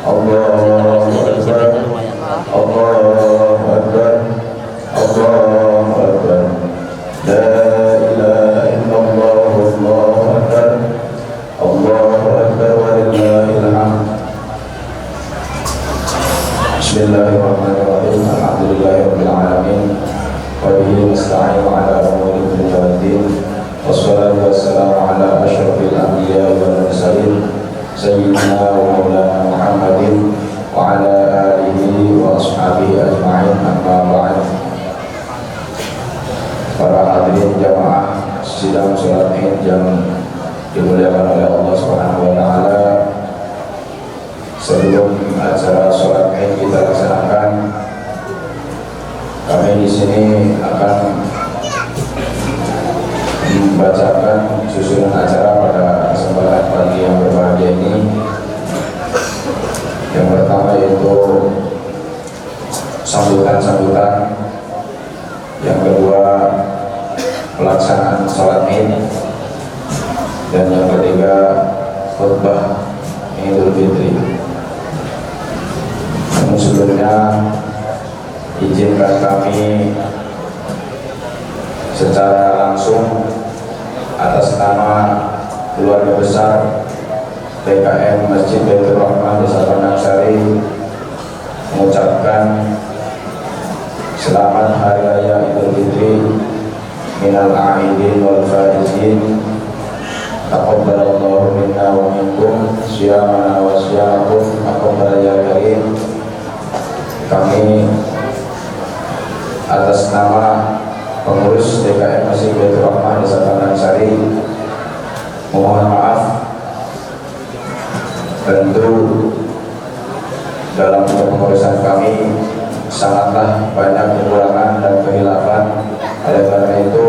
Allahu Akbar, Allahu Akbar, Allahu Akbar. La ilaha illallah, Allahu Akbar, Allahu Akbar walillahil hamd. Bismillahirrahmanirrahim. Alhamdulillahirabbil alamin. Wa bihi nasta'inu ala umuri dunya waddin. Wassalatu wassalamu ala asyrafil anbiya'i wal mursalin sayyidina wa maulana Muhammadin wa ala alihi wa ashabihi ajma'in. Amma ba'd. Para hadirin jamaah sidang salat Id yang dimuliakan oleh Allah Subhanahu wa taala, sebelum acara salat Id kita laksanakan, kami di sini akan membacakan susunan acara pada kesempatan pagi yang berbahagia ini. Yang pertama yaitu sambutan-sambutan, yang kedua pelaksanaan sholat Id, dan yang ketiga khutbah Idul Fitri. Namun sebelumnya izinkan kami secara langsung atas nama keluarga besar PKM Masjid Baitur Rahman Desa Pandang Sari mengucapkan selamat Hari Raya Idul Fitri minal a'idin wal faizin. Taqabbalallahu minna wa minkum siyamana wa siyamakum taqabbal ya karim. Kami atas nama pengurus DKM Masjid Baitur Rahman Desa Pandang Sari mohon maaf, tentu dalam kepengurusan kami sangatlah banyak kekurangan dan kehilafan. Oleh karena itu,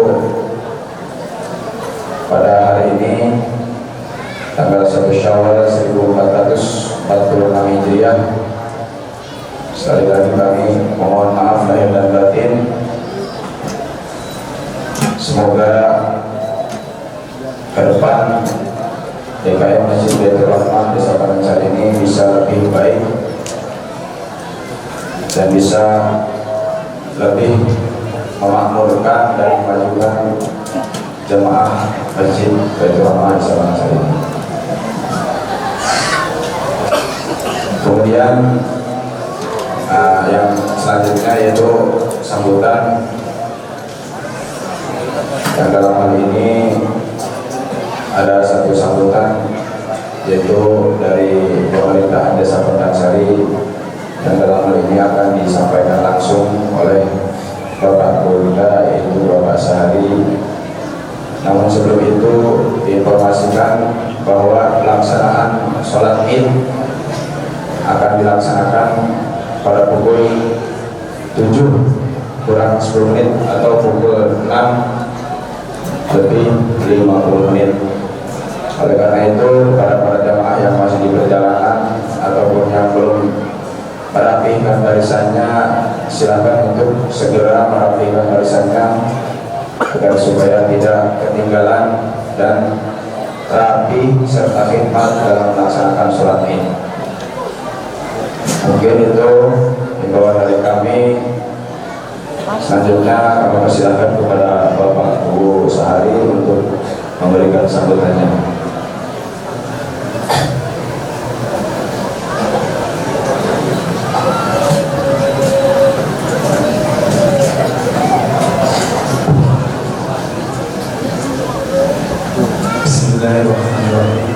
pada hari ini tanggal 1 Syawal 1446 Hijriah, sekali lagi kami mohon maaf lahir dan batin. Semoga ke depan DKM Masjid Baitur Rahman Desa Pandang Sari ini bisa lebih baik dan bisa lebih memakmurkan dan memajukan jemaah Masjid Baitur Rahman Desa Pandang Sari ini. Kemudian yang selanjutnya yaitu sambutan, yang dalam hal ini ada satu sambutan yaitu dari pemerintahan Desa Pandang Sari, dan dalam hal ini akan disampaikan langsung oleh Bapak Kapolda yaitu Bapak Sahari. Namun sebelum itu diinformasikan bahwa pelaksanaan sholat Id akan dilaksanakan pada pukul 7 kurang 10 menit atau pukul 6 lebih 50 menit. Oleh karena itu, para jamaah yang masih di perjalanan ataupun yang belum merapihkan barisannya, silakan untuk segera merapihkan barisannya agar supaya tidak ketinggalan dan rapi serta khidmat dalam melaksanakan sholat Id. Mungkin itu himbauan dari kami. Selanjutnya kami persilakan kepada Bapak Bu Sahari untuk memberikan sambutannya. Bismillahirrahmanirrahim.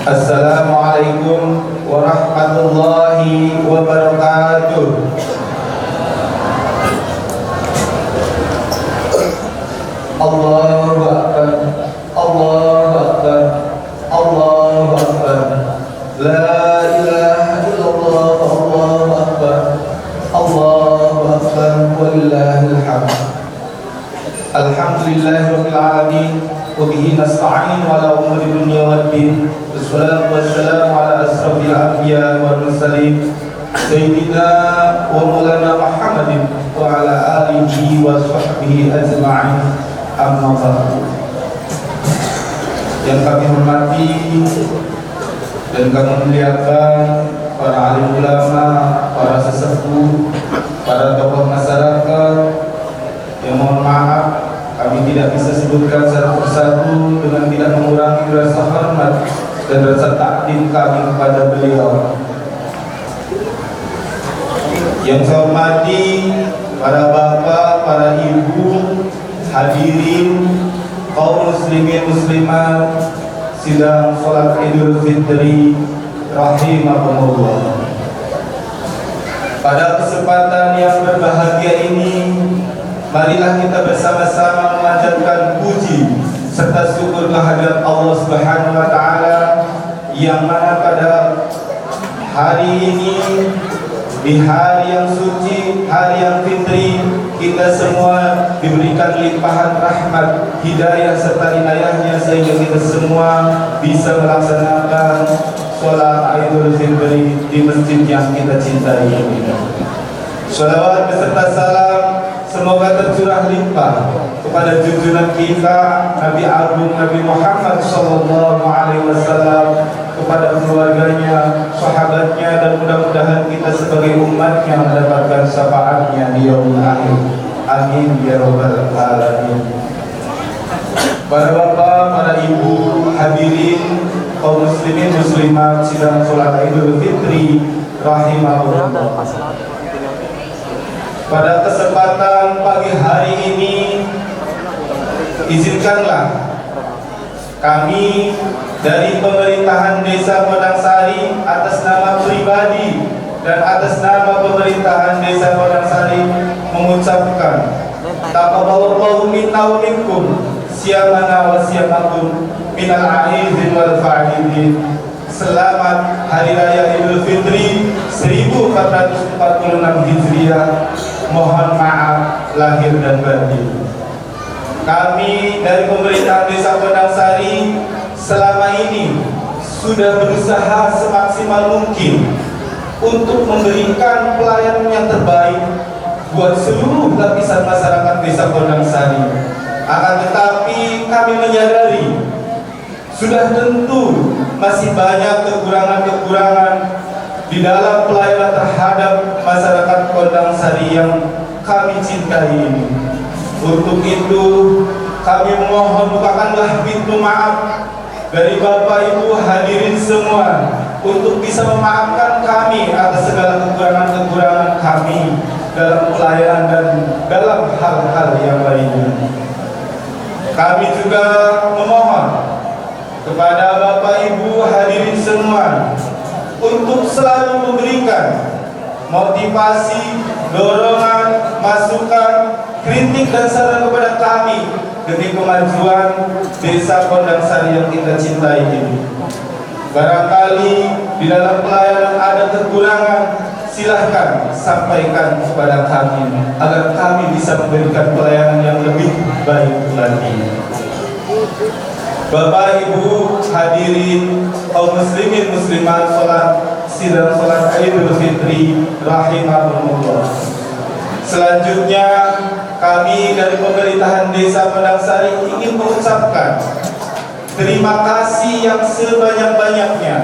Assalamualaikum warahmatullahi wabarakatuh. Allahu Akbar, Allahu Akbar, Allahu Akbar. La ilaha illallah, Allahu Akbar, Allahu Akbar, walillahil hamd. Alhamdulillahirabbil alamin. Wabihi nasta'in ala umuri dunya waddin. Wassalatu wassalamu ala asrafil anbiya wal mursalin sayyidina wa maulana Muhammadin wa ala alihi wa sahbihi ajma'in. Amma ba'du. Yang kami hormati dan kami muliakan para alim ulama, para sesepuh, para tokoh masyarakat, yang mohon maaf kami tidak bisa sebutkan satu persatu dengan tidak mengurangi rasa hormat dan rasa takdim kami kepada beliau. Yang saya hormati para bapak, para ibu, hadirin, kaum muslimin muslimat sidang sholat Idul Fitri rahimahumullah. Pada kesempatan yang berbahagia ini, marilah kita bersama-sama memanjatkan puji serta syukur kehadirat Allah Subhanahu wa taala yang mana pada hari ini, di hari yang suci, hari yang fitri, kita semua diberikan limpahan rahmat, hidayah serta inayahnya sehingga kita semua bisa melaksanakan sholat Idul Fitri di masjid yang kita cintai ini. Sholawat beserta salam semoga tercurah limpah kepada junjungan kita Nabi Agung Nabi Muhammad sallallahu alaihi wasallam, kepada keluarganya, sahabatnya, dan mudah-mudahan kita sebagai umatnya mendapatkan syafaatnya di yaumul akhir. Amin ya rabbal alamin. Para bapak, para ibu, hadirin, kaum muslimin muslimat sidang sholat Idul Fitri rahimahullah. Pada kesempatan pagi hari ini, izinkanlah kami dari pemerintahan Desa Podangsari atas nama pribadi dan atas nama pemerintahan Desa Podangsari mengucapkan taqabbalallahu minna wa minkum siyamana wa siyamakum minal aizin wal fa'idin. Selamat Hari Raya Idul Fitri 1446 Hijriah. Mohon maaf lahir dan batin. Kami dari pemerintahan Desa Podangsari selama ini sudah berusaha semaksimal mungkin untuk memberikan pelayanan yang terbaik buat seluruh lapisan masyarakat Desa Podangsari. Akan tetapi kami menyadari sudah tentu masih banyak kekurangan-kekurangan di dalam pelayanan terhadap masyarakat Podangsari yang kami cintai ini. Untuk itu kami memohon bukakanlah pintu maaf dari Bapak Ibu hadirin semua untuk bisa memaafkan kami atas segala kekurangan-kekurangan kami dalam pelayanan dan dalam hal-hal yang lainnya. Kami juga memohon kepada Bapak Ibu hadirin semua untuk selalu memberikan motivasi, dorongan, masukan, kritik dan saran kepada kami demi kemajuan Desa Podangsari yang kita cintai ini. Barangkali di dalam pelayanan ada kekurangan, silahkan sampaikan kepada kami agar kami bisa memberikan pelayanan yang lebih baik lagi. Bapak Ibu hadirin kaum muslimin muslimat sidang sholat Idul Fitri rahimahumullah. Selanjutnya kami dari pemerintahan Desa Podangsari ingin mengucapkan terima kasih yang sebanyak-banyaknya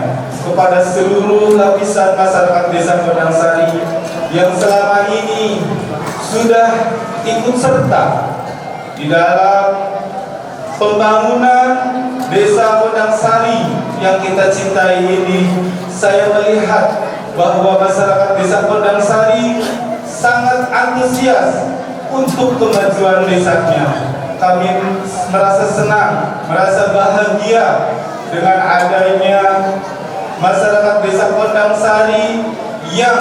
kepada seluruh lapisan masyarakat Desa Podangsari yang selama ini sudah ikut serta di dalam pembangunan Desa Podangsari yang kita cintai ini. Saya melihat bahwa masyarakat Desa Podangsari sangat antusias untuk kemajuan desanya. Kami merasa senang, merasa bahagia dengan adanya masyarakat Desa Podangsari yang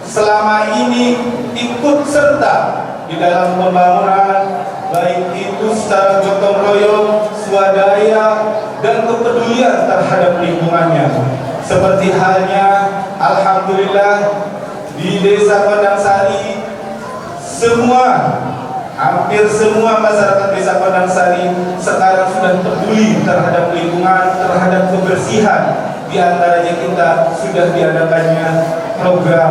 selama ini ikut serta di dalam pembangunan, baik itu secara gotong royong, swadaya, dan kepedulian terhadap lingkungannya. Seperti halnya, alhamdulillah di Desa Podangsari hampir semua masyarakat Desa Podangsari sekarang sudah peduli terhadap lingkungan, terhadap kebersihan. Di antaranya kita sudah diadakannya program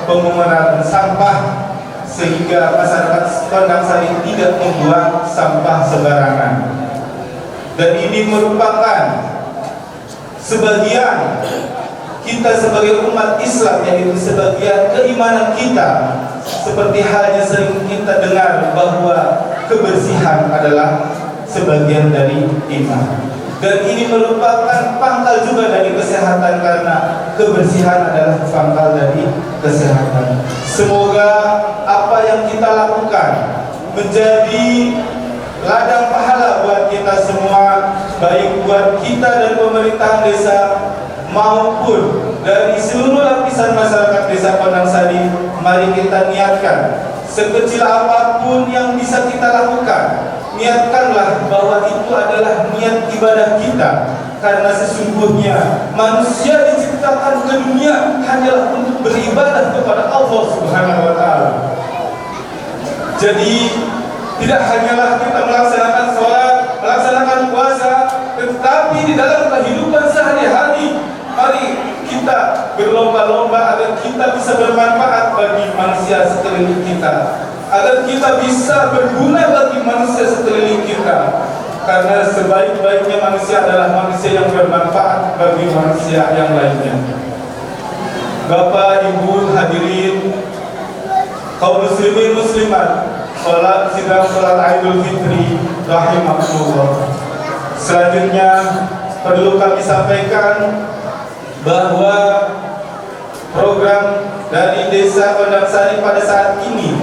pemungutan sampah sehingga masyarakat Podangsari tidak membuang sampah sembarangan. Dan ini merupakan sebagian kita sebagai umat Islam, yaitu sebagian keimanan kita, seperti halnya sering kita dengar bahwa kebersihan adalah sebagian dari iman. Dan ini merupakan pangkal juga dari kesehatan, karena kebersihan adalah pangkal dari kesehatan. Semoga apa yang kita lakukan menjadi ladang pahala buat kita semua, baik buat kita dan pemerintahan desa maupun dari seluruh lapisan masyarakat Desa Kondang Sari. Mari kita niatkan sekecil apapun yang bisa kita lakukan, niatkanlah bahwa itu adalah niat ibadah kita, karena sesungguhnya manusia diciptakan ke dunia hanyalah untuk beribadah kepada Allah Subhanahu wa Ta'ala. Jadi tidak hanyalah kita melaksanakan sholat, melaksanakan puasa, tetapi di dalam kehidupan sehari-hari mari kita berlomba-lomba agar kita bisa bermanfaat bagi manusia sekeliling kita, agar kita bisa berguna bagi manusia sekeliling kita. Karena sebaik-baiknya manusia adalah manusia yang bermanfaat bagi manusia yang lainnya. Bapak, Ibu, hadirin, kaum muslimin muslimat, sidang sholat Idul Fitri rahimakumullah. Selanjutnya perlu kami sampaikan bahwa program dari Desa Kondang Sari pada saat ini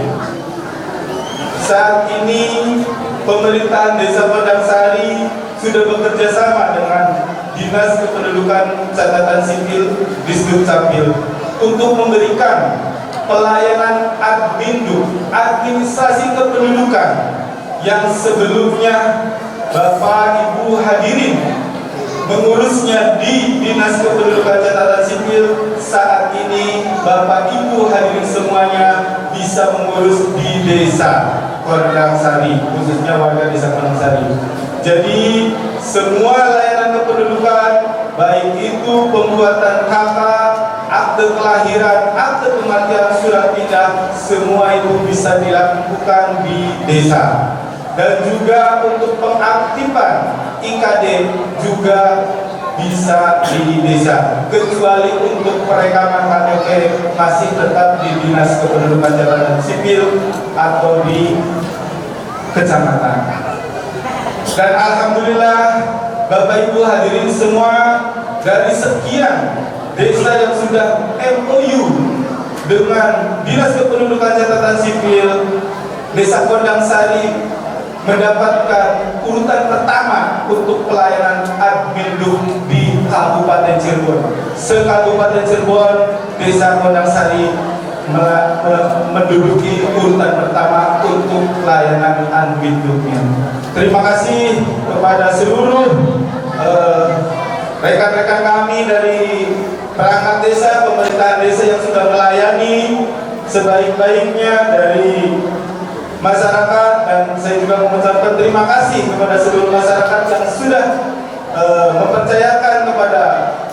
pemerintahan Desa Kondang Sari sudah bekerja sama dengan Dinas Kependudukan Catatan Sipil Disduk Capil untuk memberikan pelayanan administrasi kependudukan yang sebelumnya Bapak Ibu hadirin mengurusnya di Dinas Kependudukan Catatan Sipil. Saat ini Bapak Ibu hadirin semuanya bisa mengurus di Desa Kondang Sari, khususnya warga Desa Kondang Sari. Jadi semua layanan kependudukan, baik itu pembuatan KK, akte kelahiran, akte kematian, surat pindah, semua itu bisa dilakukan di desa. Dan juga untuk pengaktifan IKD juga bisa di desa, kecuali untuk perekaman KTP masih tetap di Dinas Kependudukan Catatan Sipil atau di kecamatan. Dan alhamdulillah Bapak Ibu hadirin semua, dari sekian desa yang sudah MOU dengan Dinas Kependudukan Catatan Sipil, Desa Kondang Sari mendapatkan urutan pertama untuk pelayanan adminduk di Kabupaten Cirebon. Se-Kabupaten Cirebon, Desa Kondang Sari menduduki urutan pertama untuk pelayanan adminduknya. Terima kasih kepada seluruh rekan-rekan kami dari perangkat desa, pemerintahan desa yang sudah melayani sebaik-baiknya dari masyarakat. Dan saya juga mengucapkan terima kasih kepada seluruh masyarakat yang sudah mempercayakan kepada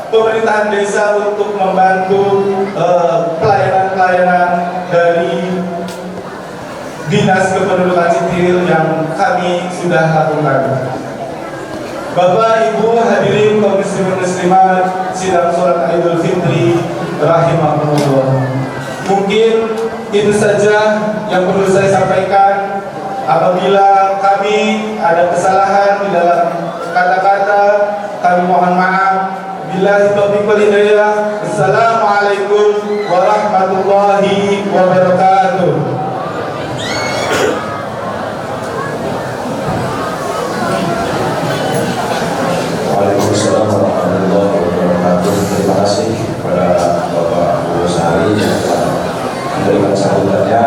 pemerintahan desa untuk membantu pelayanan-pelayanan dari Dinas Kependudukan Sipil yang kami sudah lakukan. Bapak Ibu hadirin kaum muslimin muslimat, sidang sholat Idul Fitri rahimakumullah. Mungkin itu saja yang perlu saya sampaikan. Apabila kami ada kesalahan di dalam kata-kata, kami mohon maaf. Billahi taufiq wal hidayah. Assalamualaikum warahmatullahi wabarakatuh. Waalaikumsalam warahmatullahi wabarakatuh. Terima kasih kepada Bapak Ibu Sari yang telah memberikan sambutannya.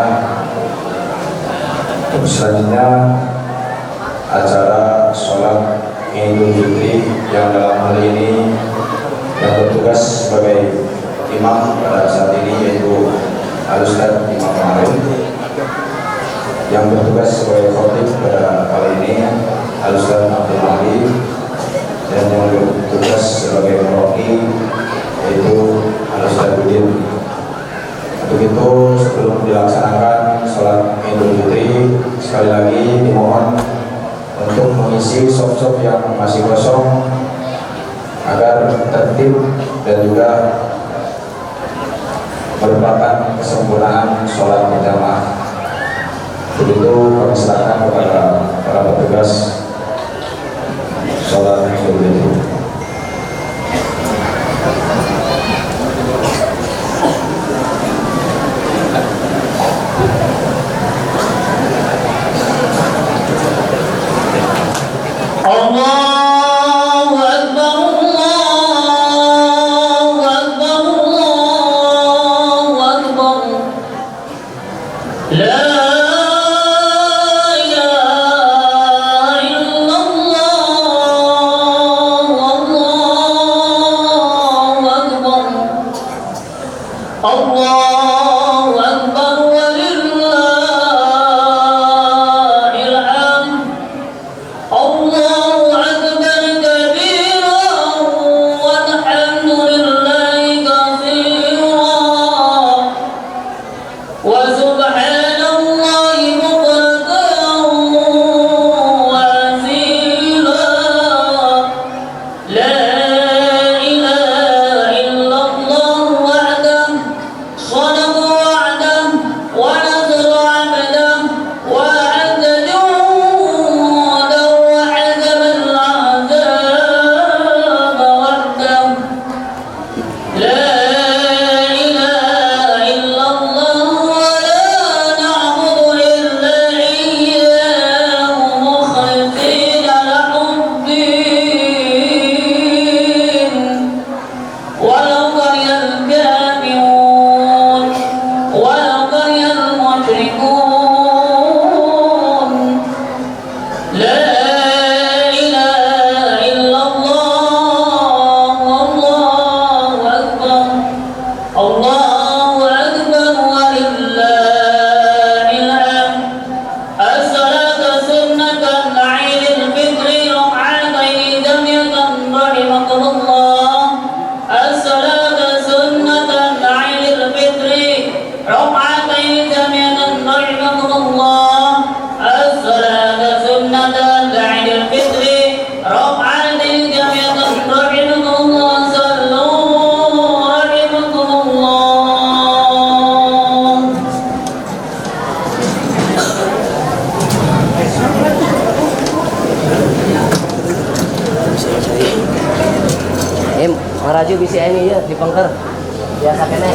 Selanjutnya acara sholat Idul Fitri yang dalam hal ini yang bertugas sebagai imam pada saat ini yaitu Al-Ustaz Imam Kemarin, yang bertugas sebagai khotib pada kali ini Al-Ustaz Abdul Mahdi, dan yang bertugas sebagai meroki yaitu Al-Ustaz Budin. Untuk itu sebelum dilaksanakan sholat Idul Fitri, sekali lagi dimohon untuk mengisi sop-sop yang masih kosong agar tertib dan juga merupakan kesempurnaan sholat berjamaah. Begitu kami serahkan kepada para petugas sholat Idul Fitri. Allahu Akbar, Allahu Akbar, Allahu Akbar. La ilaha illallah, Allahu Akbar. Allahu Akbar walillahil hamd. Allahu Akbar kabira walhamdulillahi katsira wa subhanallahi bukratan wa asila. La ilaha illallah wahdahu shadaqa wa'dahu wa nasara 'abdahu wa 'adda junudahu wa 'azama al-'azaba wahdahu. La ilaha illallah wa la na'budu illa iyyahu mukhlishina lahu-d-din walau karihal kafirun walau karihal musyrikun. La ilaha illallah, Allahu Akbar. Allahu Akbar walillahil hamd. As-salatu sunnatan 'idil fitri rak'ataini jamiyatan rahimakumullah. As-salatu sunnatan 'idil fitri rak'ataini jamiyatan rahimakumullah. As-salatu sunnatan 'idil fitri rak'ataini jamiyatan rahimakumullah. Sallu rahimakumullah. Maraju bisa ini ya di pengker biasa kene.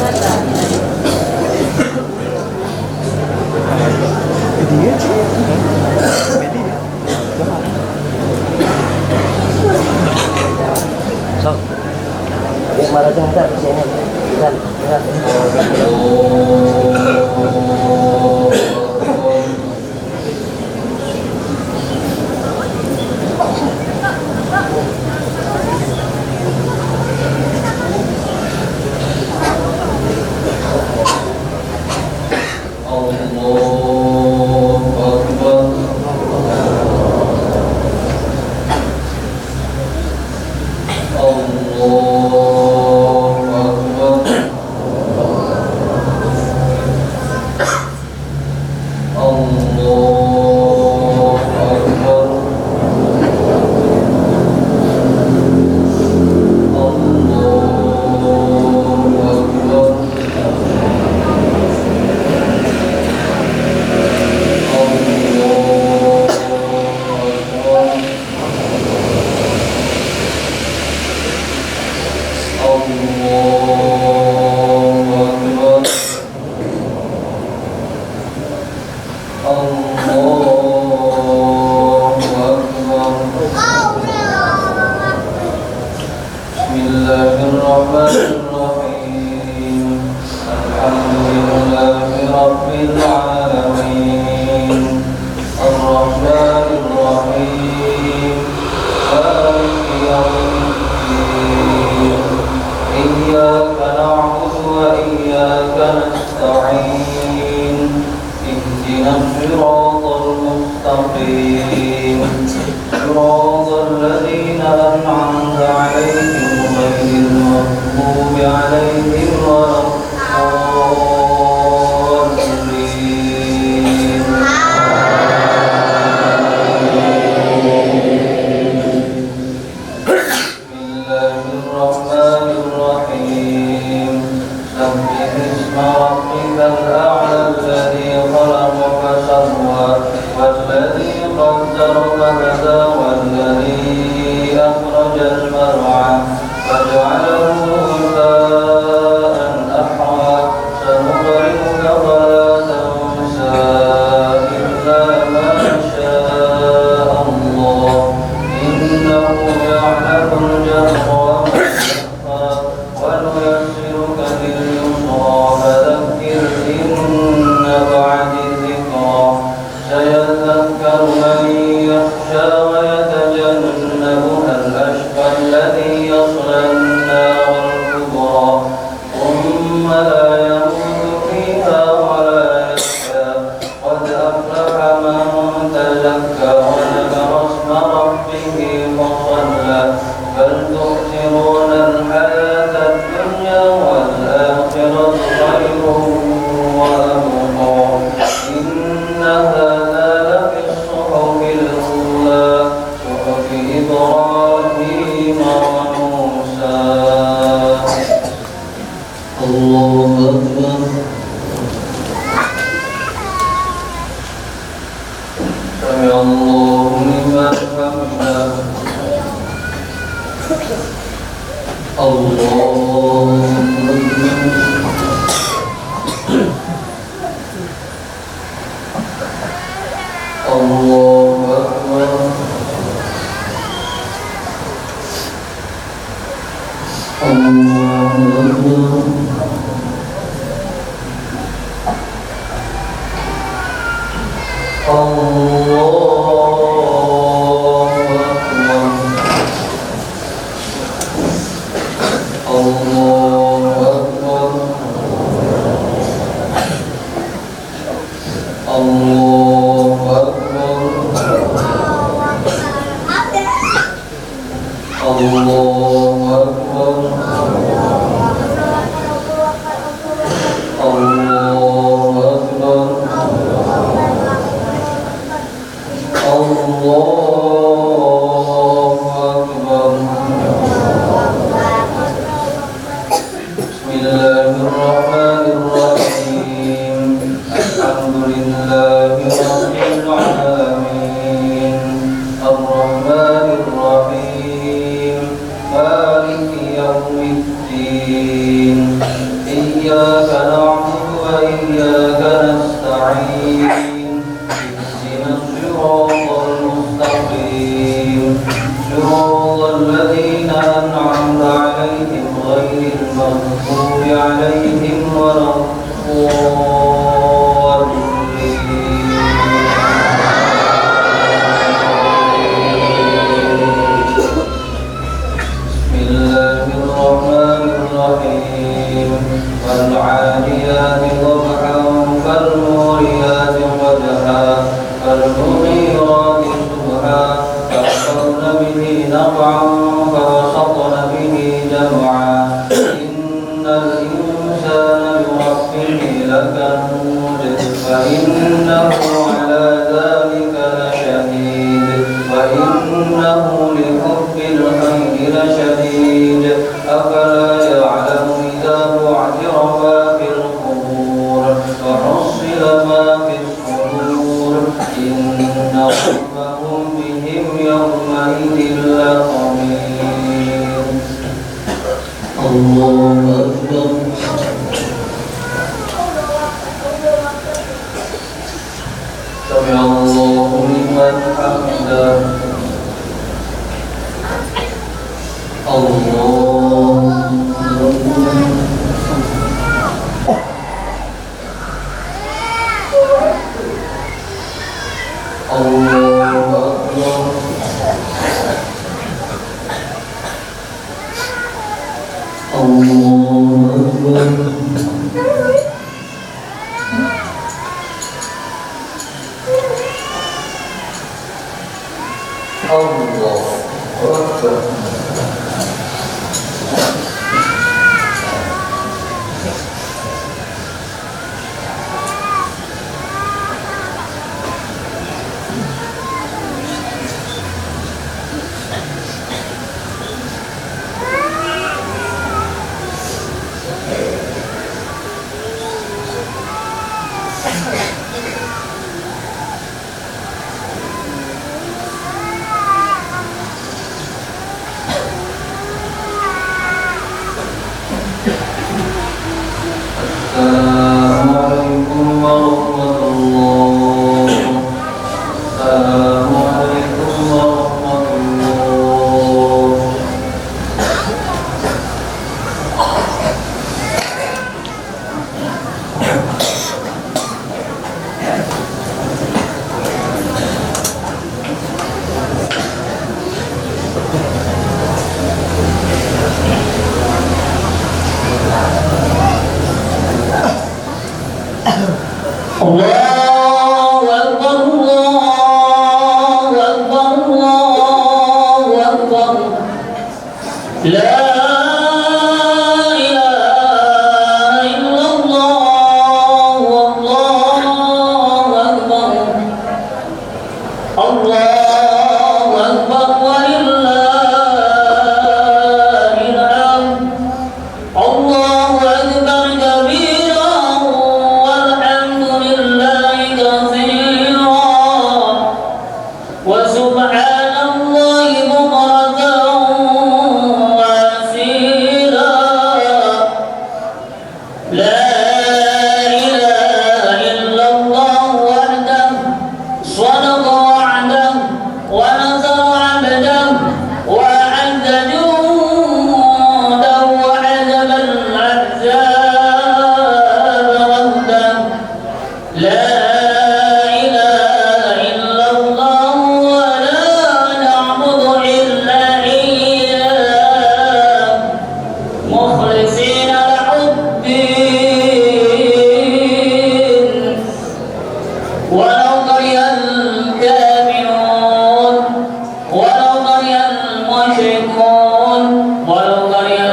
Sok. Ya maraju ada di sini. Kan. Bismillahirrahmanirrahim. Alhamdulillahi rabbil alamin. Ar-Rahmanir-Rahim. Maliki yawmiddin. Iyyaka na'budu wa iyyaka nasta'in. Ihdinas siratal mustaqim. Siratal ladzina an'amta 'alaihim ghairil maghdubi 'alaihim waladdallin. Bismillahirrahmanirrahim. سبح اسم ربك الأعلى الذي خلق فسوى والذي قدر فهدى والذي أخرج المرعى فجعله غثاء أحوى سنقرئك فلا تنسى إلا ما شاء الله إنه يعلم الجهر وما يخفى ونيسرك لليسرى فذكر إن نفعت الذكرى سيذكر من يخشى ويتجنبها الأشقى الذي يصلى النار الكبرى ثم لا يموت فيها ولا يحيا قد أفلح من تزكى وذكر اسم ربه فصلى بل تؤثرون الحياة الدنيا والآخرة خير وأبقى إن هذا لفي الصحف الأولى صحف إبراهيم وموسى. الله أكبر. سمع الله لمن حمده. الله أكبر. الله أكبر. الله أكبر. إياك نعبد وإياك نستعين اهدنا الصراط المستقيم صراط الذين أنعمت عليهم غير المغضوب عليهم ولا والعاديات ضبحا فالموريات قدحا فالمغيرات صبحا فأثرن به نقعا فوسطن به جمعا إن الإنسان لربه لكنود فإنه على ذلك لشهيد وإنه لحب الخير لشديد أفلا يعلم إذا بعثر ما في القبور وحصل ما في الصدور إن ربهم بهم يومئذ لخبير. الله أكبر. سمع الله لمن حمده. الله السلام عليكم ورحمة الله. السلام عليكم ورحمة الله. الله أكبر الله أكبر الله أكبر لا إله إلا الله والله أكبر الله أكبر ولله الحمد الله أكبر كبيرا والحمد لله كثيرا وسبحان الله بكرة وأصيلا لا إله إلا الله وحده صدق وعده ونصر عبده وأعد جنده وعذب الأحزاب وحده لا إله إلا الله ولا نعبد إلا إياه مخلصين له الدين ولو كره الكافرون ولو كره المشركون ولو كره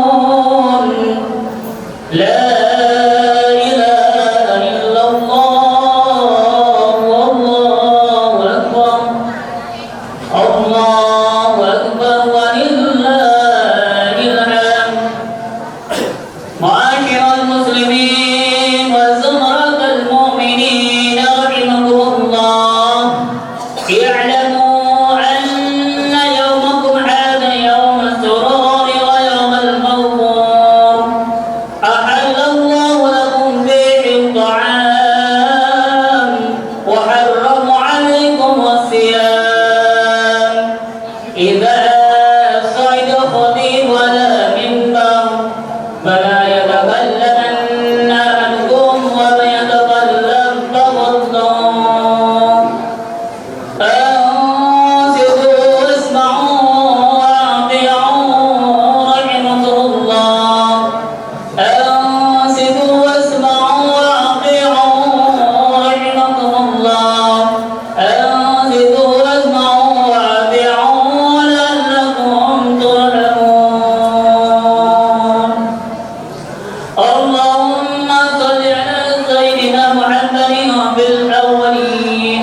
المنافقون لا إله إلا الله والله أكبر الله أكبر ولله الحمد معاشر المسلمين وزمرة المؤمنين رحمكم الله اعلموا أن يومكم هذا يوم السرور ويوم المغفور أحل الله لكم فيه الطعام وحرم عليكم الصيام إذا صعد الخطيب على منبر فلا يتكلمن أحدكم وليتكلم تفضل أنصتوا واسمعوا وأطيعوا رحمكم الله أنصتوا واسمعوا وأطيعوا رحمكم الله أنصتوا واسمعوا وأطيعوا لعلكم ترحمون اللهم صل على سيدنا محمد في الأولين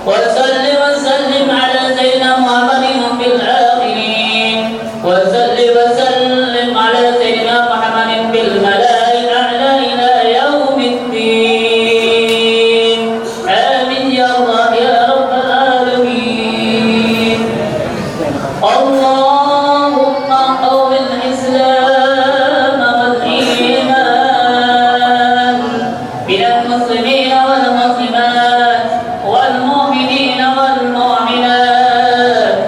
وسلم وسلم على سيدنا محمد في الآخرين وسلم على سيدنا محمد في الملأ الأعلى إلى يوم الدين آمين يا الله يا رب العالمين اللهم قوم الإسلام والإيمان من المسلمين والمسلمات والمؤمنين والمؤمنات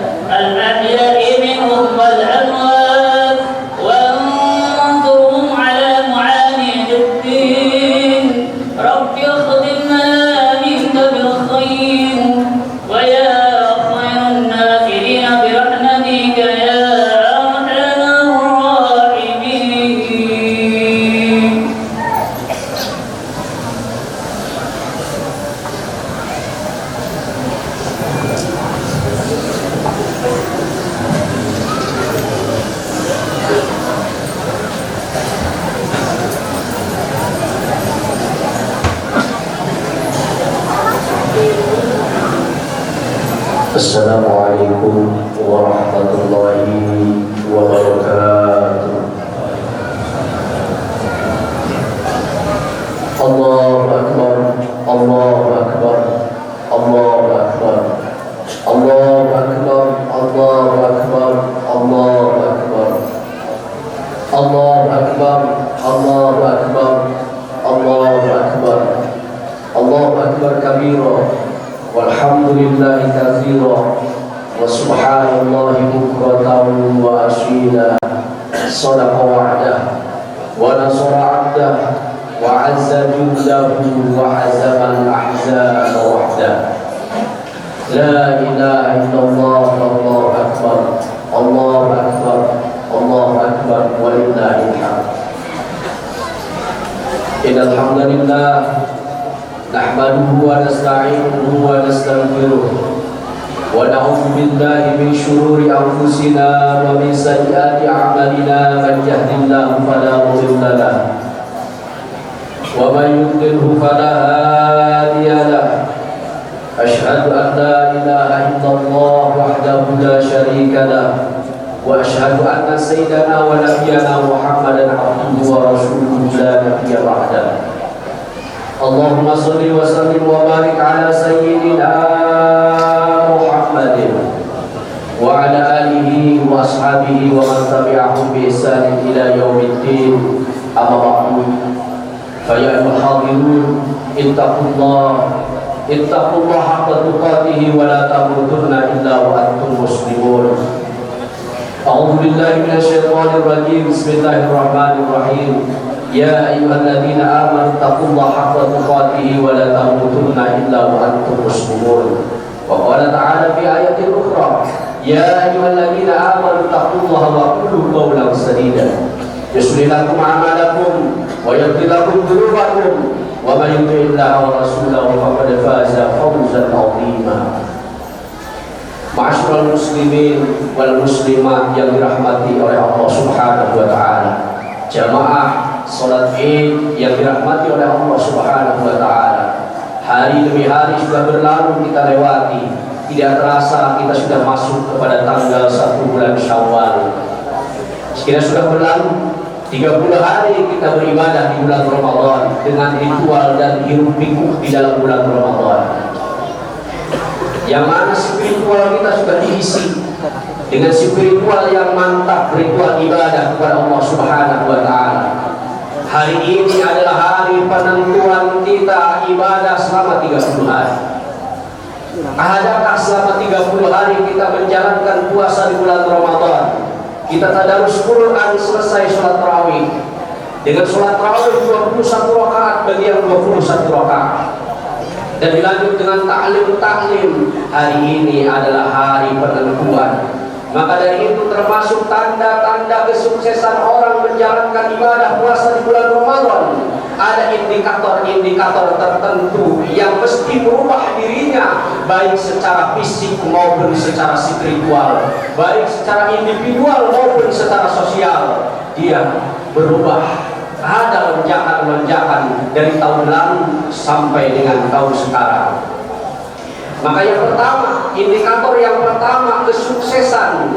الأحياء منهم والأموات وانصرهم على معاني الدين رب اخدمنا منك بالخير ويا خير الناصرين برحمتك يا أرحم الراحمين Assalamualaikum warahmatullahi wabarakatuh. Allahu Akbar, Allahu Akbar, Allahu Akbar, Allahu Akbar, Allahu Akbar, Allahu Akbar. Allahu Akbar, Allahu Akbar, Allahu Akbar, Allahu Akbar kabira, walhamdulillahi katsira, wa subhanallahi bukratan wa asila. Sadaqa wa'dah wa nasara 'abdah wa 'azza jundahu wa hazama al-ahzaba wahdah. La ilaha illallah, Allahu Akbar, Allahu Akbar, Allahu Akbar, walillahil hamd. Innal hamdalillah nahmaduhu wa nasta'inuhu wa nastaghfiruh wa na'udzu billahi min shururi anfusina wa min sayyiati a'malina. Man yahdihillahu fala mudilla lahu wa man yudlilhu fala hadiya lahu. Asyhadu an la ilaha illallah wahdahu la syarika lahu wa asyhadu anna sayyidana wa nabiyyana Muhammadan abduhu wa rasuluhu la nabiyya ba'dahu. Allahumma shalli wa sallim wa barik ala sayyidina Muhammadin wa ala alihi wa ashabihi wa man tabi'ahum bi ihsan ila yaumiddin. Amma ba'du. Fa ya ayyuhal hadirun ittaqullaha haqqa tuqatih wa la tamutunna illa wa antum muslimun. A'udzu billahi minasy syaithanir rajim. Bismillahirrahmanirrahim. Ya ayyuhalladzina amanu taqullaha haqqa tuqatih wa la tamutunna illa wa antum muslimun. Wa qala ta'ala fi ayatin ukhra, ya ayyuhalladzina amanu taqullaha wa qulu qawlan sadida yuslih lakum a'malakum wa yaghfir lakum dhunubakum wa may yuti'illaha wa rasulahu faqad faza fawzan 'azima. Ma'asyiral muslimin wal muslimat yang dirahmati oleh Allah Subhanahu wa taala. Jamaah salat Id yang dirahmati oleh Allah Subhanahu wa taala. Hari demi hari sudah berlalu kita lewati. Tidak terasa kita sudah masuk kepada tanggal 1 bulan Syawal. Sekiranya sudah berlalu 30 hari kita beribadah di bulan Ramadan dengan ritual dan hiruk pikuk di dalam bulan Ramadan. Yang mana spiritual kita sudah diisi dengan spiritual yang mantap, ritual ibadah kepada Allah Subhanahu wa taala. Hari ini adalah hari penentuan kita ibadah selama 30 hari. Adakah selama 30 hari kita menjalankan puasa di bulan Ramadan? Kita tadarus Quran selesai sholat tarawih. Dengan sholat tarawih 21 rakaat bagi yang 21 rakaat. Dan dilanjut dengan ta'lim. Hari ini adalah hari penentuan. Maka dari itu termasuk tanda-tanda kesuksesan orang menjalankan ibadah puasa di bulan Ramadan. Ada indikator-indikator tertentu yang mesti merubah dirinya, baik secara fisik maupun secara spiritual, baik secara individual maupun secara sosial. Dia berubah. Ada lonjakan-lonjakan dari tahun lalu sampai dengan tahun sekarang. Maka yang pertama, indikator yang pertama kesuksesan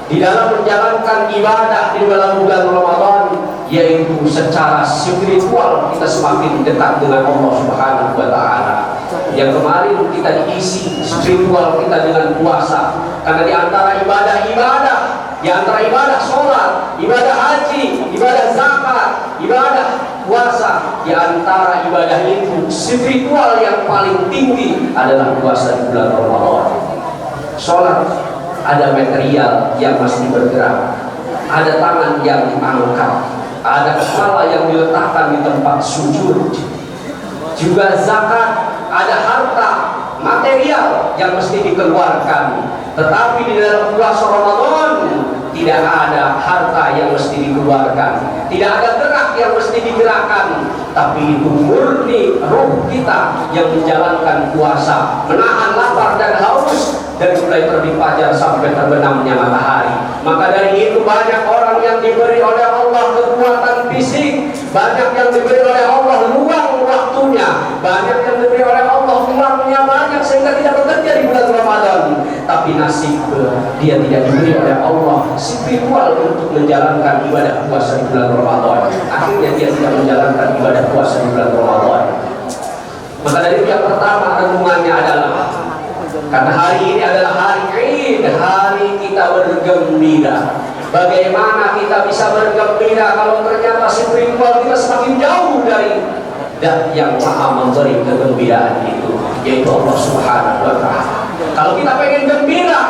di dalam menjalankan ibadah di dalam bulan Ramadan, yaitu secara spiritual kita semakin dekat dengan Allah Subhanahu wa taala. Yang kemarin kita diisi spiritual kita dengan puasa, karena di antara ibadah-ibadah, di antara ibadah sholat, ibadah haji, ibadah zakat, ibadah puasa, di antara ibadah itu spiritual yang paling tinggi adalah puasa di bulan Ramadan. Sholat ada material yang masih bergerak, ada tangan yang diangkat, ada kepala yang diletakkan di tempat sujud. Juga zakat, ada harta material yang mesti dikeluarkan. Tetapi di dalam puasa Ramadan tidak ada harta yang mesti dikeluarkan, tidak ada gerak yang mesti digerakkan, tapi itu murni ruh kita yang menjalankan puasa, menahan lapar dan haus dari mulai terbit fajar sampai terbenamnya matahari. Maka dari itu banyak orang yang diberi oleh Allah kekuatan fisik, banyak yang diberi oleh Allah luang waktunya, banyak yang diberi oleh Allah uangnya banyak sehingga tidak bekerja di bulan Ramadan. Tapi nasib dia tidak diberi oleh Allah spiritual untuk menjalankan ibadah puasa di bulan Ramadan. Akhirnya dia tidak menjalankan ibadah puasa di bulan Ramadan. Maka dari itu yang pertama renungannya adalah, karena hari ini adalah hari Id, hari kita bergembira. Bagaimana kita bisa bergembira kalau ternyata spiritual kita semakin jauh dari dan yang maha memberi kegembiraan itu, yaitu Allah Subhanahu wa Ta'ala. Kalau kita pengen gembira,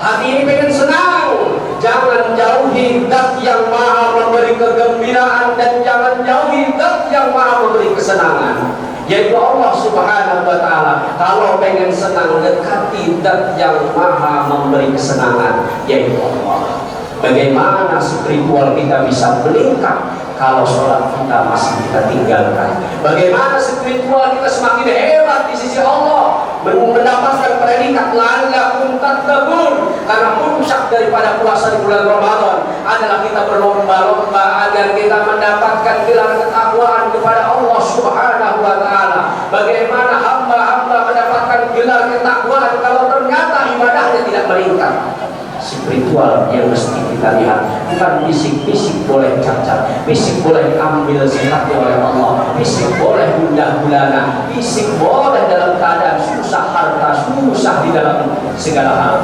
hati ini pengen senang, jangan jauhi zat yang maha memberi kegembiraan dan jangan jauhi zat yang maha memberi kesenangan, yaitu Allah Subhanahu wa Ta'ala. Kalau pengen senang, dekati zat yang maha memberi kesenangan, yaitu Allah. Bagaimana spiritual kita bisa meningkat kalau sholat kita masih kita tinggalkan? Bagaimana spiritual kita semakin hebat di sisi Allah, mendapatkan predikat la'allakum tattaqun? Karena puncak daripada puasa di bulan Ramadan adalah kita berlomba-lomba agar kita mendapatkan gelar ketakwaan kepada Allah Subhanahu wa Ta'ala. Bagaimana hamba-hamba mendapatkan gelar ketakwaan kalau ternyata ibadahnya tidak meningkat? Spiritual yang mesti kita lihat, bukan fisik boleh cacat, fisik boleh ambil sifatnya oleh Allah, fisik boleh gundah gulana, fisik boleh dalam keadaan susah harta, susah di dalam segala hal.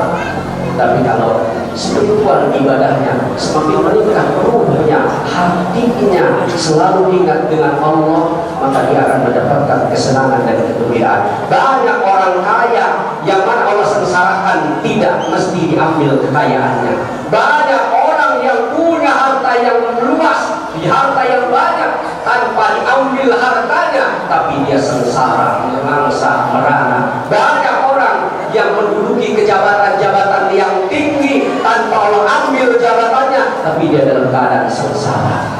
Tapi kalau spiritual ibadahnya semakin meningkat, ruhnya, hatinya selalu ingat dengan Allah, maka dia akan mendapatkan kesenangan dan kegembiraan. Banyak orang kaya yang mana Allah sengsarakan tidak mesti diambil kekayaannya. Banyak orang yang punya harta yang luas, harta yang banyak, tanpa diambil hartanya, tapi dia sengsara, mangsa, merana. Banyak orang yang menduduki kejabatan-jabatan yang tinggi tanpa Allah ambil jabatannya, tapi dia dalam keadaan sengsara.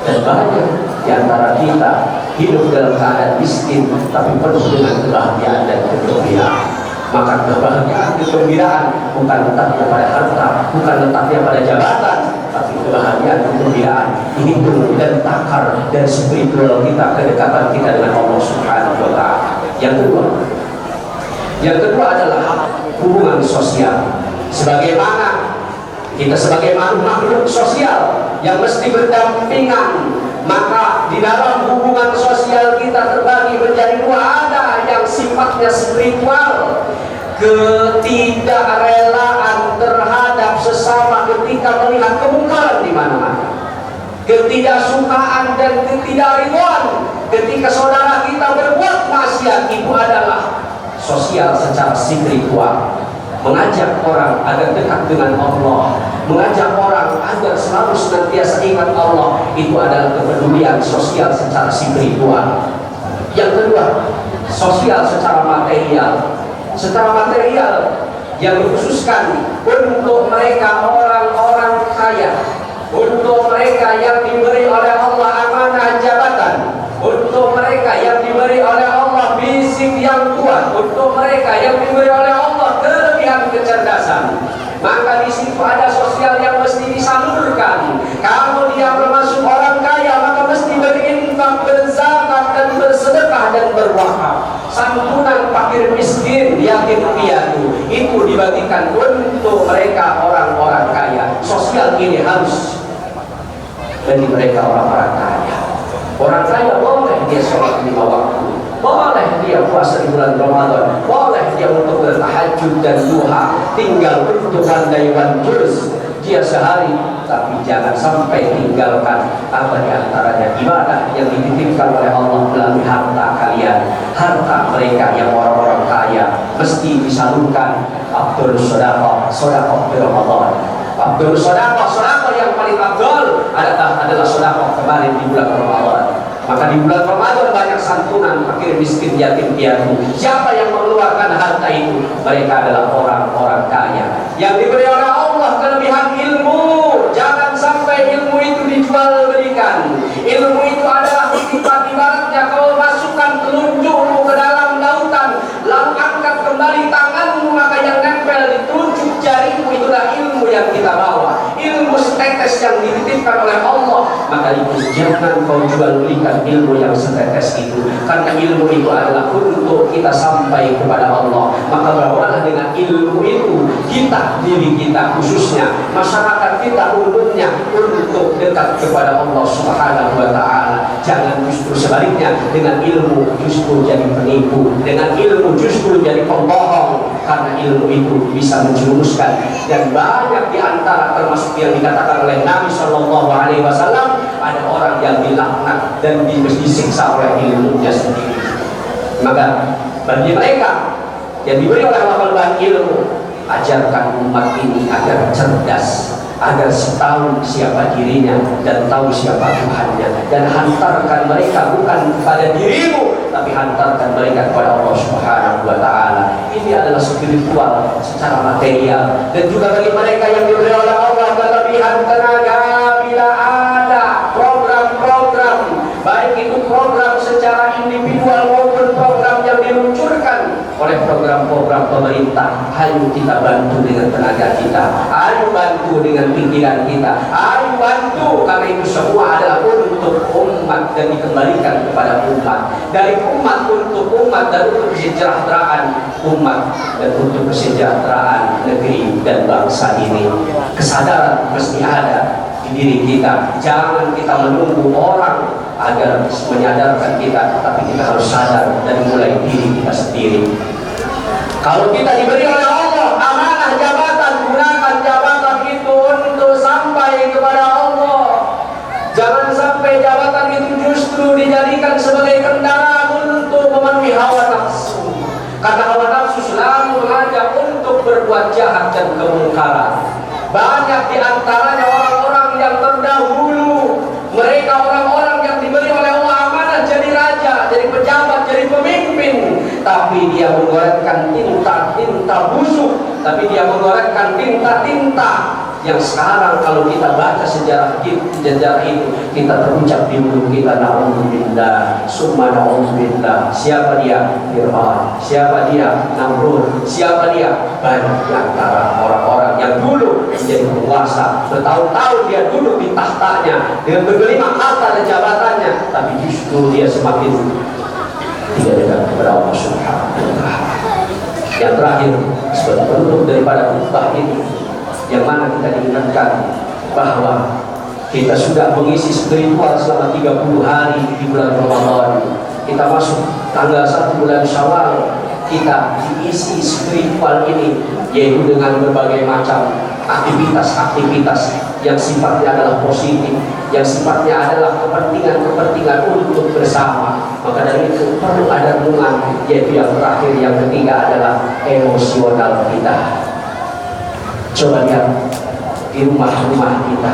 Dan banyak di antara kita hidup dalam keadaan miskin tapi penuh dengan kebahagiaan dan kegembiraan. Maka kebahagiaan, kegembiraan bukan letaknya pada harta, bukan letaknya pada jabatan, tapi kebahagiaan, kegembiraan ini penuh dan takar dan spiritual kita, kedekatan kita dengan Allah Subhanahu wa Ta'ala. Yang kedua adalah hubungan sosial. Sebagaimana kita sebagai makhluk sosial yang mesti berdampingan, maka di dalam hubungan sosial kita terbagi menjadi dua. Ada yang sifatnya spiritual, ketidakrelaan terhadap sesama ketika melihat kemungkaran di mana-mana, ketidaksukaan dan ketidakridhaan ketika saudara kita berbuat maksiat. Itu adalah sosial secara spiritual. Mengajak orang agar dekat dengan Allah, mengajak orang agar selalu senantiasa ingat Allah, itu adalah kepedulian sosial secara spiritual. Yang kedua, sosial secara material. Secara material yang dikhususkan untuk mereka orang-orang kaya, untuk mereka yang diberi oleh Allah amanah jabatan, untuk mereka yang diberi oleh Allah fisik yang kuat, untuk mereka yang diberi oleh Allah kelebihan kecerdasan. Maka di situ ada sosial yang mesti disalurkan. Kalau dia termasuk orang kaya, maka mesti berinfak, berzakat dan bersedekah dan berwakaf. Santunan fakir miskin, yatim piatu itu dibagikan untuk mereka orang-orang kaya. Sosial ini harus bagi mereka orang-orang kaya. Orang kaya boleh dia sholat 5 waktu, boleh dia puasa di bulan Ramadan, boleh dia untuk bertahajud dan duha, tinggal untuk handai wan juz dia sehari, tapi jangan sampai tinggalkan apa di antaranya ibadah yang dititipkan oleh Allah melalui harta kalian. Harta mereka yang orang-orang kaya mesti disalurkan. Abdul Sodaqah, Sodaqah di Ramadan. Abdul Sodaqah, Sodaqah yang paling abdul adalah Sodaqah kemarin di bulan Ramadan. Maka di bulan Ramadan banyak santunan fakir miskin yatim piatu. Siapa yang mengeluarkan harta itu? Mereka adalah orang-orang kaya yang diberi oleh Allah kelebihan ilmu. Jangan sampai ilmu itu dijual belikan. Ilmu itu adalah titipan, ibaratnya kau masukkan telunjukmu ke dalam lautan, lalu angkat kembali tanganmu, maka yang nempel di telunjuk jarimu itulah ilmu yang kita bawa. Ilmu setetes yang dititipkan oleh Allah. Maka itu jangan kau jual belikan ilmu yang setetes itu, karena ilmu itu adalah untuk kita sampai kepada Allah. Maka bawalah dengan ilmu itu kita, diri kita khususnya, masyarakat kita umumnya, untuk dekat kepada Allah Subhanahu wa Ta'ala. Jangan justru sebaliknya, dengan ilmu justru jadi penipu, dengan ilmu justru jadi pembohong. karena ilmu itu bisa menjerumuskan. Dan banyak di antara termasuk yang dikatakan oleh Nabi Shallallahu Alaihi Wasallam, ada orang yang dilaknat dan disiksa oleh ilmunya sendiri. Maka bagi mereka yang diberi oleh Allah ilmu, ajarkan umat ini agar cerdas, agar tahu siapa dirinya dan tahu siapa Tuhannya, dan hantarkan mereka bukan kepada dirimu, tapi hantarkan mereka kepada Allah Subhanahu wa Ta'ala. Ini adalah spiritual secara material. Dan juga bagi mereka yang diberi oleh Allah kelebihan tenaga, bila ada program-program, baik itu program secara individual maupun program yang diluncurkan oleh program-program pemerintah, ayo kita bantu dengan tenaga kita, ayo bantu dengan pikiran kita, ayo bantu, karena itu semua adalah untuk umat dan dikembalikan kepada umat, dari umat untuk umat, dan untuk kesejahteraan umat dan untuk kesejahteraan negeri dan bangsa ini. Kesadaran mesti ada di diri kita. Jangan kita menunggu orang agar menyadarkan kita, tapi kita harus sadar dari mulai diri kita sendiri. Kalau kita diberi oleh Allah amanah jabatan, gunakan jabatan itu untuk sampai kepada Allah. Jangan sampai jabatan itu justru dijadikan sebagai kendaraan untuk memenuhi hawa nafsu. Karena hawa nafsu selalu mengajak untuk berbuat jahat dan kemungkaran. Banyak di antaranya orang-orang yang terdahulu, mereka orang-orang yang diberi oleh Allah amanah jadi raja, jadi pejabat, jadi pemimpin, tapi dia mengeluarkan tinta busuk, tapi dia mengeluarkan tinta yang sekarang kalau kita baca sejarah itu, kita terucap di mulut kita, na'udzubillah, summa na'udzubillah. Siapa dia? Fir'aun. Siapa dia? Namrud. Siapa dia? Banyak di antara orang-orang yang dulu menjadi penguasa, bertahun-tahun dia duduk di tahtanya dengan bergelimang harta dan jabatannya, tapi justru dia semakin tidak dekat kepada Allah Subhanahu wa Ta'ala. Yang terakhir, sebagai penutup daripada khutbah ini, yang mana kita diingatkan bahwa kita sudah mengisi spiritual selama 30 hari di bulan Ramadan. Kita masuk tanggal 1 bulan Syawal, kita diisi spiritual ini, yaitu dengan berbagai macam aktivitas-aktivitas yang sifatnya adalah positif, yang sifatnya adalah kepentingan-kepentingan untuk bersama. Maka dari itu perlu ada renungan, yaitu yang terakhir, yang ketiga adalah emosional kita. Coba lihat di rumah-rumah kita,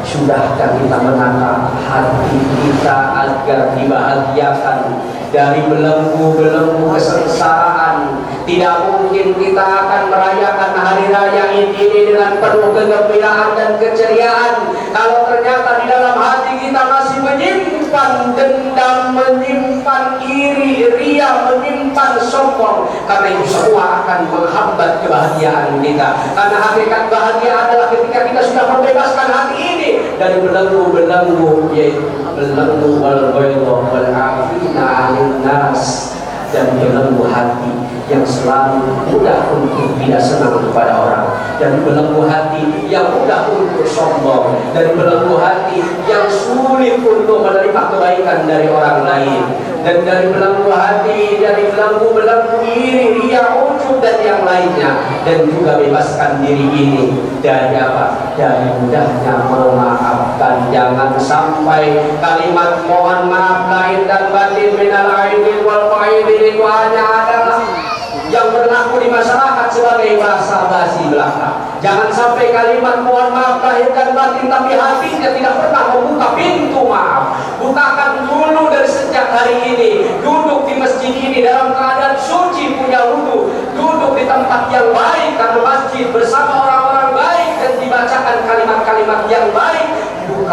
sudahkah kita menata hati kita agar dibahagiakan dari belenggu-belenggu kesengsaraan? Tidak mungkin kita akan merayakan hari raya ini dengan penuh kegembiraan dan keceriaan kalau ternyata di dalam hati kita masih menyimpan dendam, menyimpan iri, ria, menyimpan sombong. Karena itu semua akan menghambat kebahagiaan kita. Karena hakikat bahagia adalah ketika kita sudah membebaskan hati ini dari belenggu-belenggu, yaitu belenggu wal-ghaidah wal-'afina 'anil nas, dan belenggu hati yang selalu mudah untuk tidak senang kepada orang, dan belenggu hati yang mudah untuk sombong, dan belenggu hati yang sulit untuk menerima kebaikan dari orang lain, dan dari belenggu hati, dari belenggu-belenggu iri, ria, ujub, dan yang lainnya. Dan juga bebaskan diri ini dari apa? Dari mudahnya memaafkan. Jangan sampai kalimat mohon maaf lahir dan batin minal aidin wal faidin itu hanya adalah yang berlaku di masyarakat sebagai bahasa basi belaka. Jangan sampai kalimat mohon maaf lahir dan batin, tapi hatinya tidak pernah membuka pintu maaf. Bukakan dulu dari sejak hari ini. Duduk di masjid ini dalam keadaan suci, punya wudu. Duduk di tempat yang baik karena masjid, bersama orang-orang baik, dan dibacakan kalimat-kalimat yang baik.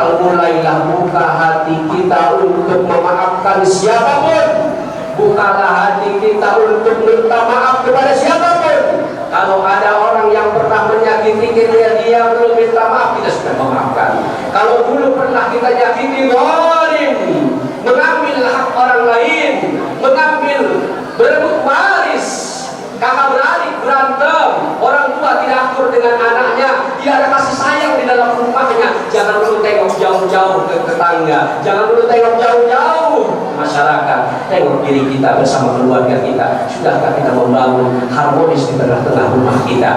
Mulailah buka hati kita untuk memaafkan siapapun. Bukalah hati kita untuk minta maaf kepada siapapun. Kalau ada orang yang pernah menyakiti kita, dia belum minta maaf, kita sudah memaafkan. Kalau dulu pernah kita nyakiti zalim, mengambil hak orang lain, mengambil, berebut waris, kakak beradik berantem, orang tua tidak akur dengan anaknya, tidak ada kasih sayang di dalam rumahnya. Jangan dulu tengok jauh-jauh ke tetangga, jangan dulu tengok jauh-jauh masyarakat, tengok diri kita bersama keluarga kita. Sudahkah kita membangun harmonis di tengah-tengah rumah kita?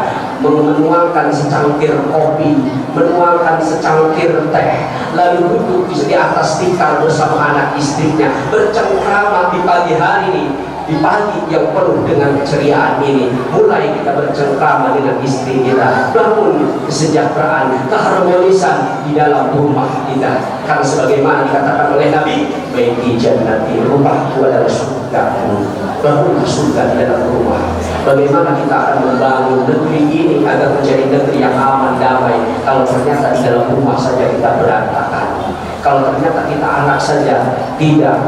Menuangkan secangkir kopi, menuangkan secangkir teh, lalu duduk di atas tikar bersama anak istrinya, bercengkrama di pagi hari ini, di pagi yang penuh dengan keceriaan ini. Mulai kita bercengkrama dengan istri kita, bangun kesejahteraan, keharmonisan di dalam rumah kita. Karena sebagaimana dikatakan oleh Nabi, baiti jannati, rumahku adalah surga, bangunlah surga di dalam rumah. Bagaimana kita akan membangun negeri ini agar menjadi negeri yang aman, damai, kalau ternyata di dalam rumah saja kita berantakan, kalau ternyata kita anak saja tidak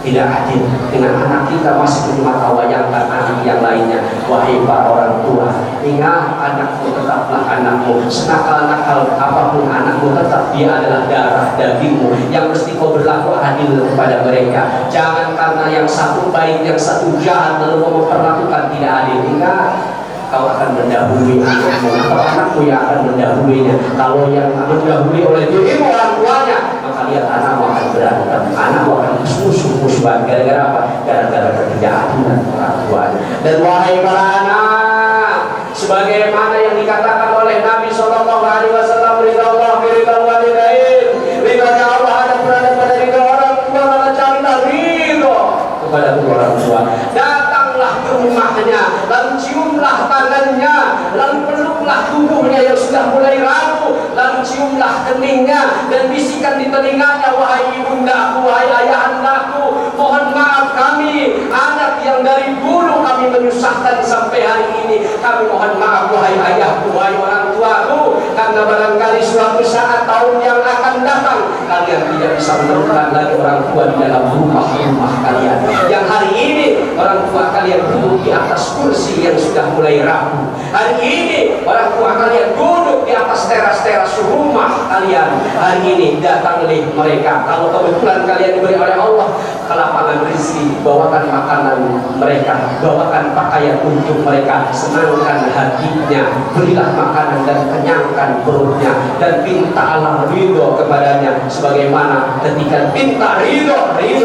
adil dengan anak kita, masih mematawayangkan anak yang lainnya. Wahai para orang tua, ingat anakmu tetaplah anakmu, senakal-nakal apapun anakmu, tetap dia adalah darah dagingmu yang mesti kau berlaku adil kepada mereka. Jangan karena yang satu baik, yang satu jahat, lalu kau memperlakukan tidak adil. Ingat, kau akan mendahului anakmu, atau anakmu yang akan mendahulinya. Kalau yang mendahului oleh dirimu orang tuanya, maka lihat anakmu akan berantem, anakmu akan musuh-musuhan. Gara-gara apa? Gara-gara ketidakadilan orang tuanya. Dan wahai para anak, sebagaimana yang dikatakan oleh Nabi SAW, ridha Allah fi ridha walidain, ridha Allah ada berada pada ridha orang tua, maka carilah ridha kepada kedua orang tua. Datanglah ke rumahnya, lalu ciumlah tangannya, lalu peluklah tubuhnya yang sudah mulai rapuh, lalu ciumlah keningnya dan bisikan di telinganya, wahai ibundaku, wahai ayahandaku, mohon maaf kami anak yang dari dulu kami menyusahkan sampai hari ini. Kami mohon maaf wahai ayahku, wahai orang tuaku, karena barangkali suatu saat tahun yang akan datang kalian tidak bisa menemukan lagi orang tua di dalam rumah-rumah kalian. Yang hari ini orang tua kalian duduk di atas kursi yang sudah mulai rapuh. Hari ini orang tua kalian duduk di atas teras-teras rumah kalian. Hari ini datanglah mereka. Kalau kebetulan kalian diberi oleh Allah kelapangan rezeki, bawakan makanan mereka, bawakan pakaian untuk mereka, senangkan hatinya, berilah makanan dan kenyangkan perutnya, dan minta Allah ridho kepadanya. Sebagaimana ketika minta ridho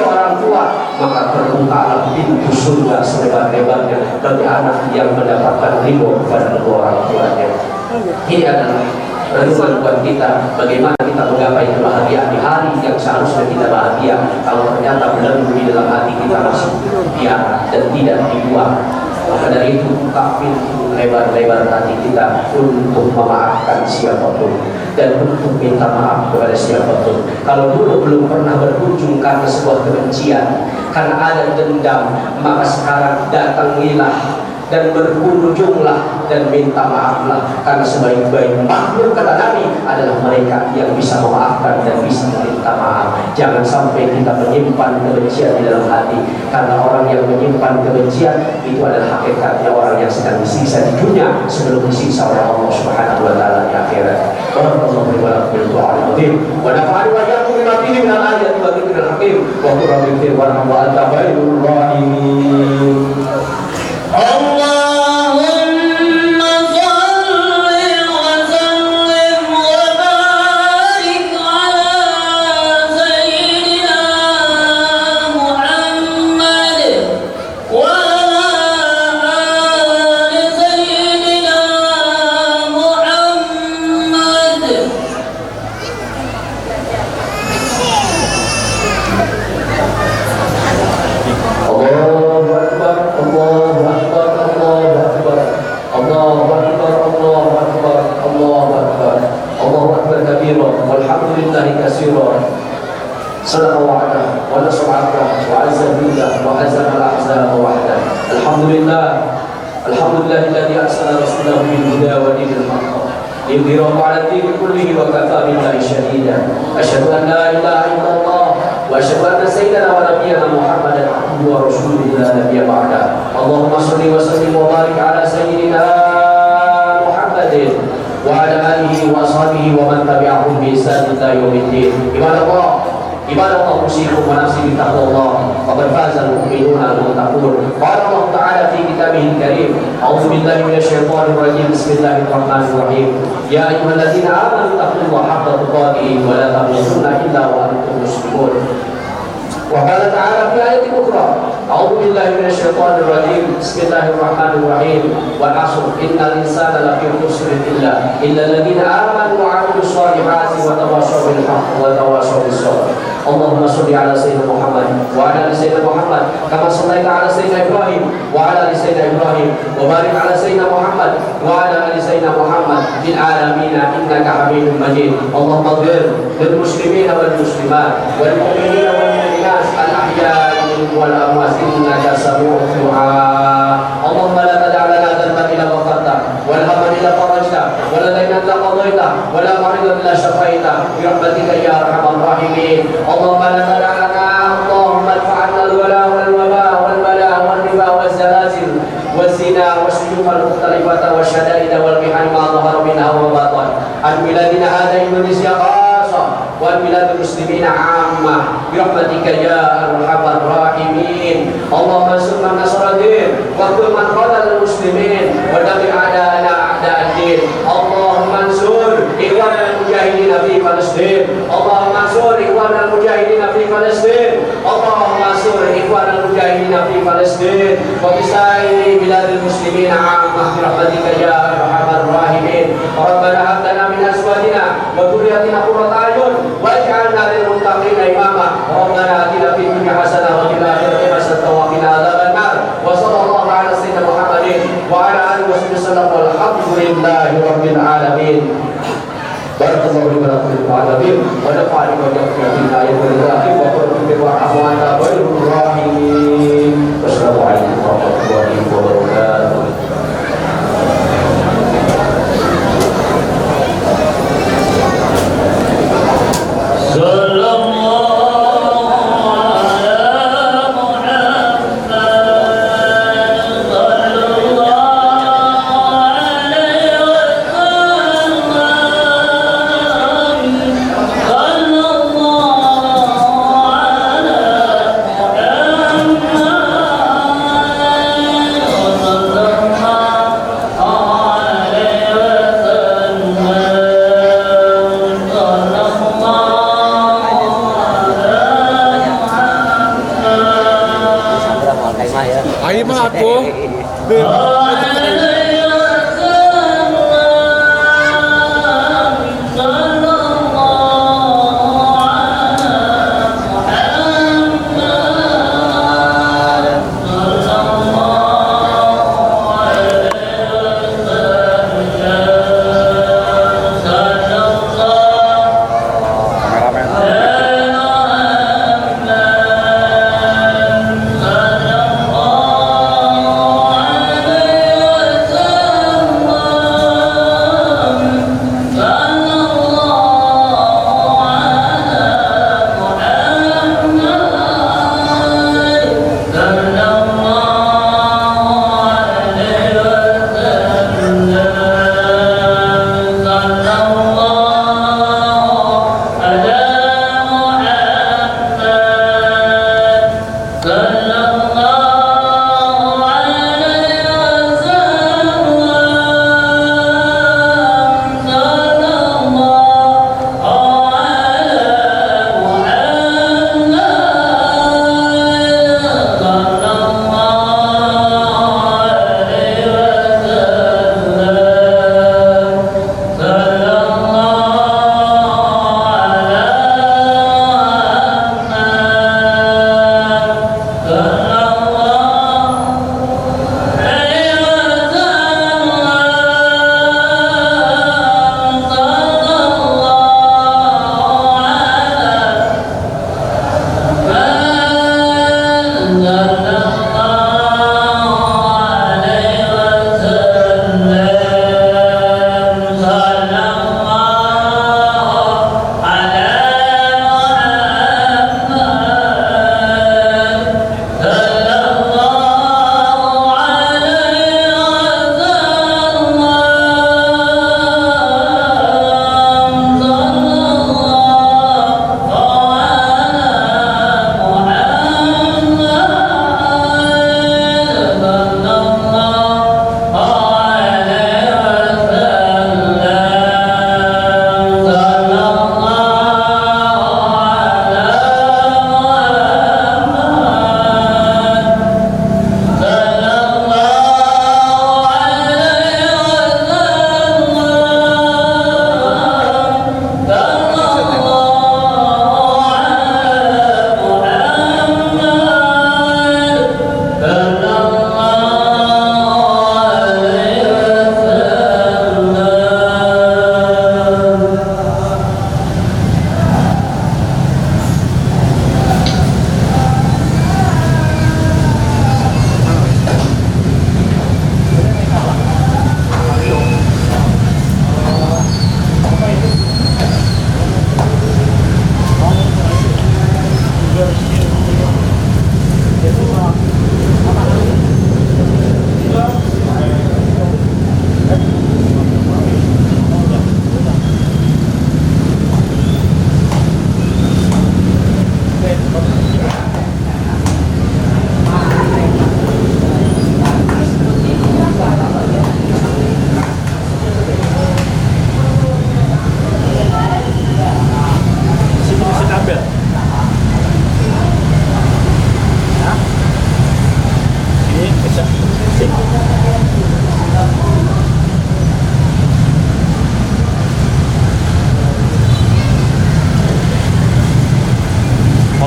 orang tua, maka terbukalah pintu surga selebar-lebarnya bagi anak yang mendapatkan ridho kepada kedua orang tuanya. Ini adalah renungan buat kita, bagaimana kita menggapai kebahagiaan di hari yang seharusnya kita bahagia. Kalau ternyata belenggu di dalam hati kita masih biar dan tidak dibuang, maka dari itu buka pintu lebar-lebar hati kita untuk memaafkan siapapun dan untuk minta maaf kepada siapapun. Kalau dulu belum pernah berujung karena sebuah kebencian, karena ada dendam, maka sekarang datangilah dan berkunjunglah dan minta maaflah, karena sebaik-baik makhluk, kata Nabi, adalah mereka yang bisa memaafkan dan bisa meminta maaf. Jangan sampai kita menyimpan kebencian di dalam hati, karena orang yang menyimpan kebencian itu adalah hakikatnya orang yang sedang disiksa di dunia sebelum disiksa oleh Allah Subhanahu wa taala di akhirat. Barakallahu wa lakum bil du'a al-azim wa nafa'ani wa iyyakum bima fihi min al-ayati wa dhikril hakim wa qul rabbi ighfir warham wa anta khairur rahimin. اللهم صل وسلم وبارك على سيدنا محمد وعلى آل سيدنا محمد. صدق وعده ونصر عبده وعز جنده وهزم الاحزاب وحده. الحمد لله الذي ارسل رسوله بالهدى ودين الحق ليظهره على الدين كله وكفى بالله شهيدا. اشهد ان لا اله الا الله واشهد ان سيدنا ونبينا محمدا عبده ورسوله لا نبي بعده. اللهم صل وسلم وبارك على سيدنا محمد وعلى اله واصحابه ومن تبعهم باحسان الى يوم الدين. عباد الله اوصيكم ونفسي بتقوى الله فقد فاز المؤمنون المتقون. قال الله تعالى في كتابه الكريم: اعوذ بالله من الشيطان الرجيم، بسم الله الرحمن الرحيم. يا ايها الذين امنوا اتقوا الله حق تقاته ولا تموتن الا وانتم مسلمون. وقال تعالى fi ayatin ukhra. A'udzu billahi minasyaitonir rajim. Bismillahirrahmanirrahim. Wal 'ashr innal insana lafi khusr illa alladziina aamanu wa 'amilus shalihati wa tawassaw bil haqqi wa tawassaw bis sabr. Allahumma shalli 'ala sayyidina Muhammad wa 'ala ali sayyidina Muhammad kama shallaita 'ala sayyidina Ibrahim wa 'ala ali sayyidina Ibrahim wa barik 'ala sayyidina Muhammad wa 'ala ali sayyidina Muhammad fil 'alamin innaka Hamidum Majid. Allahumma ighfir lil muslimina wal muslimat wal mu'minina wal mu'minat al ahya'i wal amwat innaka sami'ud du'a. Allahumma la tada' lana dhanban illa ghafarta wal hamma illa farajta wala daynan illa qadayta wala maridan illa shafaita bi rahmatika ya arhamar rahimin. Allahumma la tada' lana Allahumma adfa'na al-wala wal waba wal bala wal riba wal zalazil والزنا والسيوف المختلفة والشدائد والمحن ما ظهر منها وبطن عن بلادنا هذا إندونيسيا خاصة وعن بلاد المسلمين عامة برحمتك يا أرحم الراحمين. اللهم انصر من نصر الدين واخذل من خذل المسلمين ودمر أعداءنا أعداء الدين. اللهم انصر إخواننا المجاهدين في فلسطين. اللهم انصر إخواننا المجاهدين في فلسطين. اللهم انصر إخواننا المجاهدين في فلسطين وبسائر بلاد المسلمين عامة برحمتك يا أرحم الراحمين. ربنا هب لنا من أزواجنا وذرياتنا قرة أعين واجعلنا للمتقين إماما. ربنا آتنا في الدنيا حسنة وفي الآخرة حسنة وقنا عذاب النار. وصلى الله على سيدنا محمد وعلى آله وصحبه وسلم والحمد لله رب العالمين. بارك الله لي ولكم في العالمين ونفعني وإياكم بالآيات والآخر وقل وارحموا وأنت خير الراحمين. والسلام عليكم ورحمة الله وبركاته. Ayo mah aku.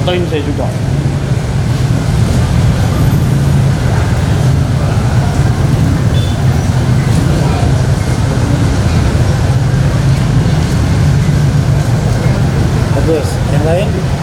Fotoin saya juga. Bagus. Yang lain?